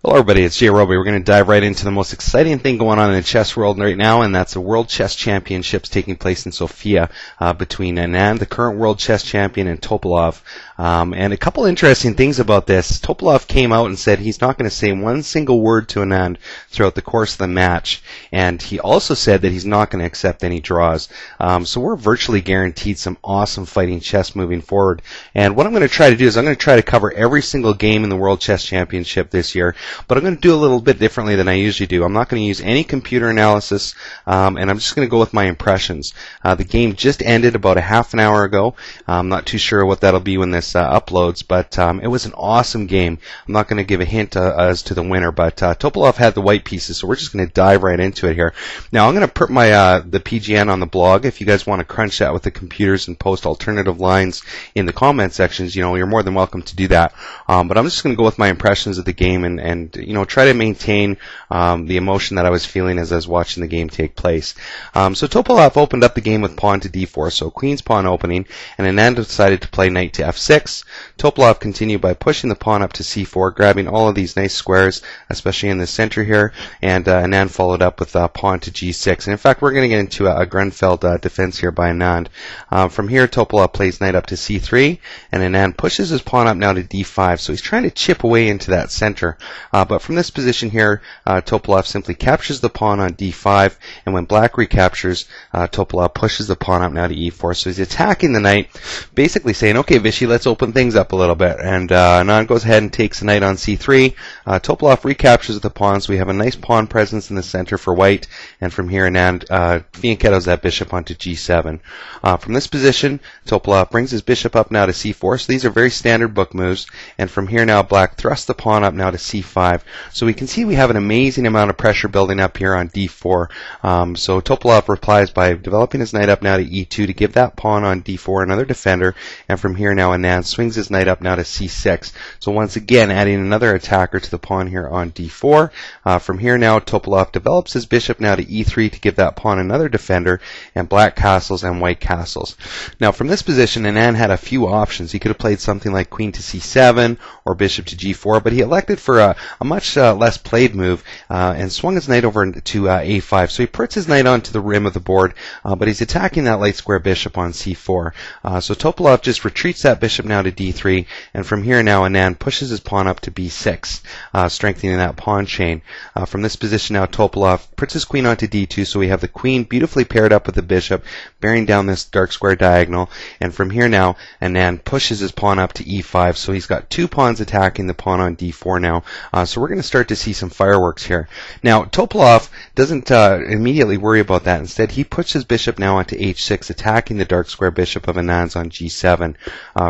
Hello everybody, it's jrobi. We're going to dive right into the most exciting thing going on in the chess world right now, and that's the World Chess Championships taking place in Sofia between Anand, the current World Chess Champion, and Topalov. And a couple interesting things about this. Topalov came out and said he's not going to say one single word to Anand throughout the course of the match, and he also said that he's not going to accept any draws. So we're virtually guaranteed some awesome fighting chess moving forward. And what I'm going to try to do is I'm going to try to cover every single game in the World Chess Championship this year. But I'm going to do a little bit differently than I usually do. I'm not going to use any computer analysis, and I'm just going to go with my impressions. The game just ended about a half an hour ago. I'm not too sure what that'll be when this uploads, but it was an awesome game. I'm not going to give a hint as to the winner, but Topalov had the white pieces, so we're just going to dive right into it here. Now, I'm going to put my the PGN on the blog. If you guys want to crunch that with the computers and post alternative lines in the comment sections, you're more than welcome to do that. But I'm just going to go with my impressions of the game and try to maintain the emotion that I was feeling as I was watching the game take place. So Topalov opened up the game with pawn to d4, so queen's pawn opening, and Anand decided to play knight to f6. Topalov continued by pushing the pawn up to c4, grabbing all of these nice squares, especially in the center here, and Anand followed up with pawn to g6. And in fact, we're going to get into a Grenfell defense here by Anand. From here, Topalov plays knight up to c3, and Anand pushes his pawn up now to d5, so he's trying to chip away into that center. But from this position here, Topalov simply captures the pawn on d5, and when black recaptures, Topalov pushes the pawn up now to e4. So he's attacking the knight, basically saying, okay, Vishy, let's open things up a little bit. And Anand goes ahead and takes the knight on c3. Topalov recaptures the pawn, so we have a nice pawn presence in the center for white. And from here, Anand fianchettos that bishop onto g7. From this position, Topalov brings his bishop up now to c4. So these are very standard book moves. And from here now, black thrusts the pawn up now to c5. So we can see we have an amazing amount of pressure building up here on d4. So Topalov replies by developing his knight up now to e2 to give that pawn on d4 another defender. And from here now, Anand swings his knight up now to c6. So once again, adding another attacker to the pawn here on d4. From here now, Topalov develops his bishop now to e3 to give that pawn another defender, and black castles and white castles. Now from this position, Anand had a few options. He could have played something like queen to c7 or bishop to g4, but he elected for a much less played move and swung his knight over to a5. So he puts his knight onto the rim of the board, but he's attacking that light square bishop on c4. So Topalov just retreats that bishop now to d3, and from here now Anand pushes his pawn up to b6, strengthening that pawn chain. From this position now, Topalov puts his queen onto d2, so we have the queen beautifully paired up with the bishop, bearing down this dark square diagonal, and from here now Anand pushes his pawn up to e5, so he's got two pawns attacking the pawn on d4 now. So we're going to start to see some fireworks here. Now, Topalov doesn't immediately worry about that. Instead, he puts his bishop now onto h6, attacking the dark square bishop of Anand's on g7.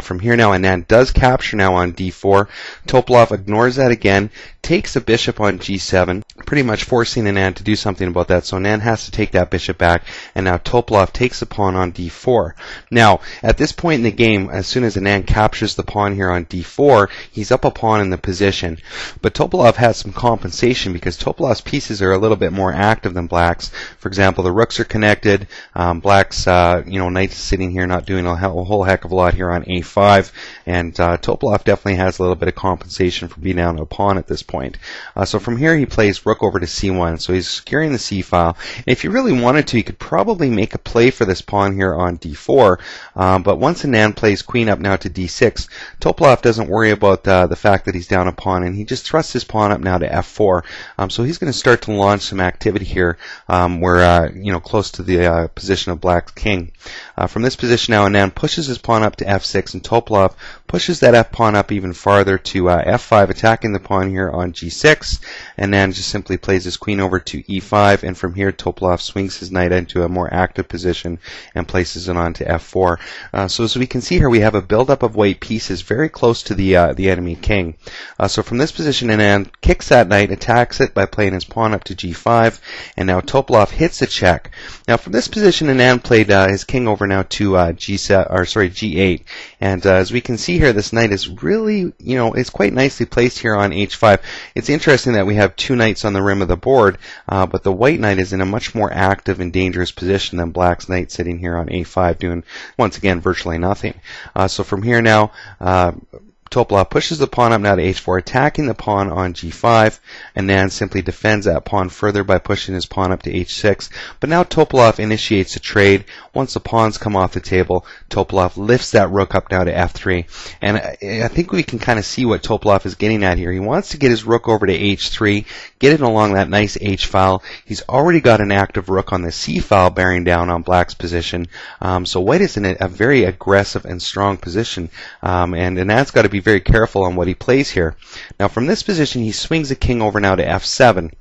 From here now, Anand does capture now on d4. Topalov ignores that again, takes a bishop on g7, pretty much forcing Anand to do something about that. So Anand has to take that bishop back, and now Topalov takes the pawn on d4. Now, at this point in the game, as soon as Anand captures the pawn here on d4, he's up a pawn in the position. But Topalov has some compensation because Topalov's pieces are a little bit more active than black's. For example, the rooks are connected. Black's, knight is sitting here not doing a whole heck of a lot here on a5. And Topalov definitely has a little bit of compensation for being down a pawn at this point. So from here, he plays rook over to c1. So he's securing the c file. And if you really wanted to, you could probably make a play for this pawn here on d4. But once Anand plays queen up now to d6, Topalov doesn't worry about the fact that he's down a pawn, and he just thrusts his pawn up now to f4. So he's going to start to launch some activity here where, close to the position of black's king. From this position now, Anand pushes his pawn up to f6, and Topalov pushes that f pawn up even farther to f5, attacking the pawn here on g6. And Anand just simply plays his queen over to e5, and from here Topalov swings his knight into a more active position and places it onto f4. So as we can see here, we have a buildup of white pieces very close to the enemy king. So from this position, Anand kicks that knight, attacks it by playing his pawn up to g5, and now Topalov hits a check. Now from this position, Anand played his king over now to g8, and as we can see here, this knight is really, it's quite nicely placed here on h5. It's interesting that we have two knights on the rim of the board, but the white knight is in a much more active and dangerous position than black's knight sitting here on a5, doing once again virtually nothing. So from here now, Topalov pushes the pawn up now to h4, attacking the pawn on g5, and Anand simply defends that pawn further by pushing his pawn up to h6. But now Topalov initiates a trade. Once the pawns come off the table, Topalov lifts that rook up now to f3. And I think we can kind of see what Topalov is getting at here. He wants to get his rook over to h3, get it along that nice h-file. He's already got an active rook on the c-file bearing down on black's position. So white is in a very aggressive and strong position. And Anand's got to be very careful on what he plays here. Now from this position, he swings the king over now to f7.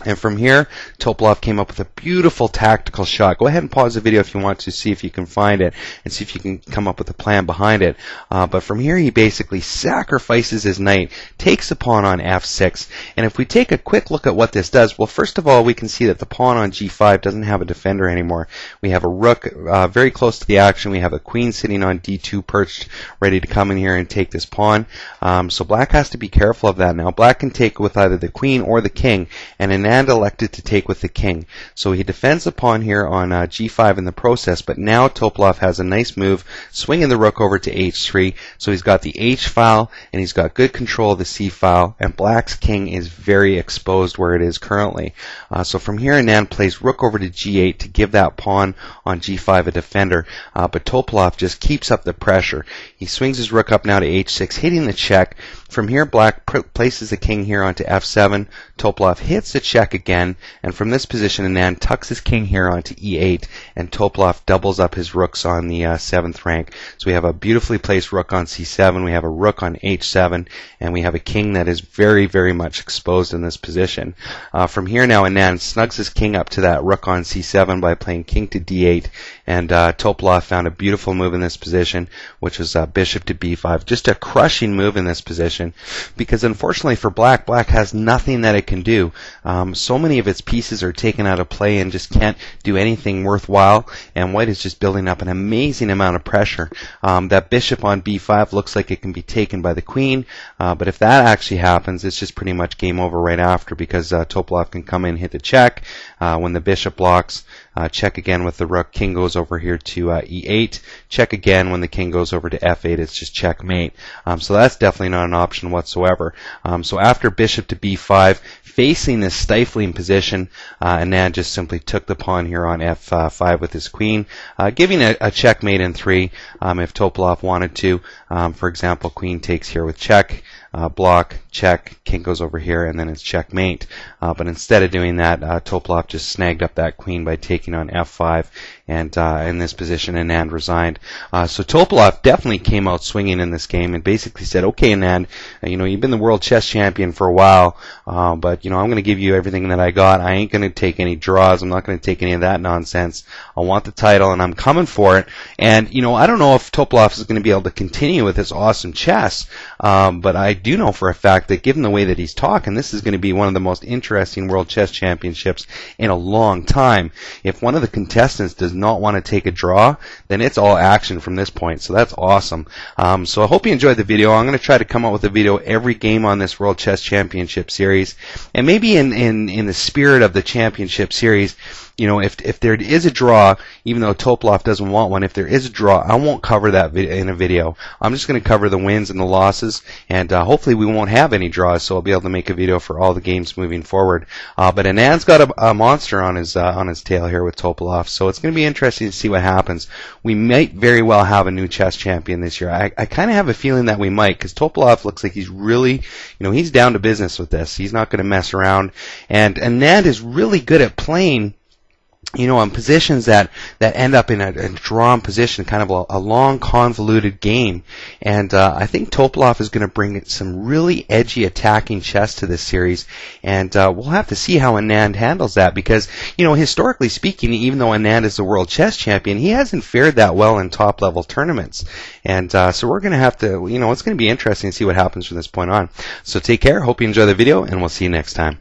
And from here, Topalov came up with a beautiful tactical shot. Go ahead and pause the video if you want to see if you can find it and see if you can come up with a plan behind it. But from here, he basically sacrifices his knight, takes the pawn on f6. And if we take a quick look at what this does, well, first of all, we can see that the pawn on g5 doesn't have a defender anymore. We have a rook very close to the action. We have a queen sitting on d2 perched, ready to come in here and take this pawn. So black has to be careful of that now. Black can take with either the queen or the king, and in Anand elected to take with the king. So he defends the pawn here on g5 in the process, but now Topalov has a nice move, swinging the rook over to h3. So he's got the h-file, and he's got good control of the c-file, and black's king is very exposed where it is currently. So from here, Anand plays rook over to g8 to give that pawn on g5 a defender, but Topalov just keeps up the pressure. He swings his rook up now to h6, hitting the check. From here, black places the king here onto f7. Topalov hits the check again, and from this position, Anand tucks his king here onto e8, and Topalov doubles up his rooks on the 7th rank. So we have a beautifully placed rook on c7, we have a rook on h7, and we have a king that is very, very much exposed in this position. From here now, Anand snugs his king up to that rook on c7 by playing king to d8, and Topalov found a beautiful move in this position, which was bishop to b5. Just a crushing move in this position, because unfortunately for black, black has nothing that it can do. So many of its pieces are taken out of play and just can't do anything worthwhile, and white is just building up an amazing amount of pressure. That bishop on b5 looks like it can be taken by the queen, but if that actually happens, it's just pretty much game over right after, because Topalov can come in, hit the check when the bishop blocks, check again with the rook, king goes over here to e8, check again when the king goes over to f8, it's just checkmate. So that's definitely not an option whatsoever. So after bishop to b5, facing this stifling position, Anand just simply took the pawn here on f5 with his queen, giving a checkmate in 3 if Topalov wanted to. For example, queen takes here with check, block, check, king goes over here, and then it's checkmate. But instead of doing that, Topalov just snagged up that queen by taking on f5, and in this position, Anand resigned. So Topalov definitely came out swinging in this game and basically said, okay, Anand, you've been the world chess champion for a while, but I'm going to give you everything that I got. I ain't going to take any draws. I'm not going to take any of that nonsense. I want the title, and I'm coming for it. And, I don't know if Topalov is going to be able to continue with his awesome chess, but I do know for a fact that given the way that he's talking, this is going to be one of the most interesting world chess championships in a long time. If one of the contestants does not want to take a draw, then it's all action from this point. So that's awesome. So I hope you enjoyed the video. I'm going to try to come up with a video every game on this World Chess Championship Series. And maybe in the spirit of the championship series, if there is a draw, even though Topalov doesn't want one, if there is a draw, I won't cover that in a video. I'm just going to cover the wins and the losses, and hopefully we won't have any draws, so I'll be able to make a video for all the games moving forward. But Anand's got a monster on his tail here with Topalov, so it's going to be interesting to see what happens. We might very well have a new chess champion this year. I kind of have a feeling that we might, because Topalov looks like he's really, he's down to business with this. He's not going to mess around, and Anand is really good at playing on positions that end up in a drawn position, kind of a long, convoluted game. And I think Topalov is going to bring some really edgy attacking chess to this series. And we'll have to see how Anand handles that, because, historically speaking, even though Anand is the world chess champion, he hasn't fared that well in top-level tournaments. And so we're going to have to, it's going to be interesting to see what happens from this point on. So take care. Hope you enjoy the video, and we'll see you next time.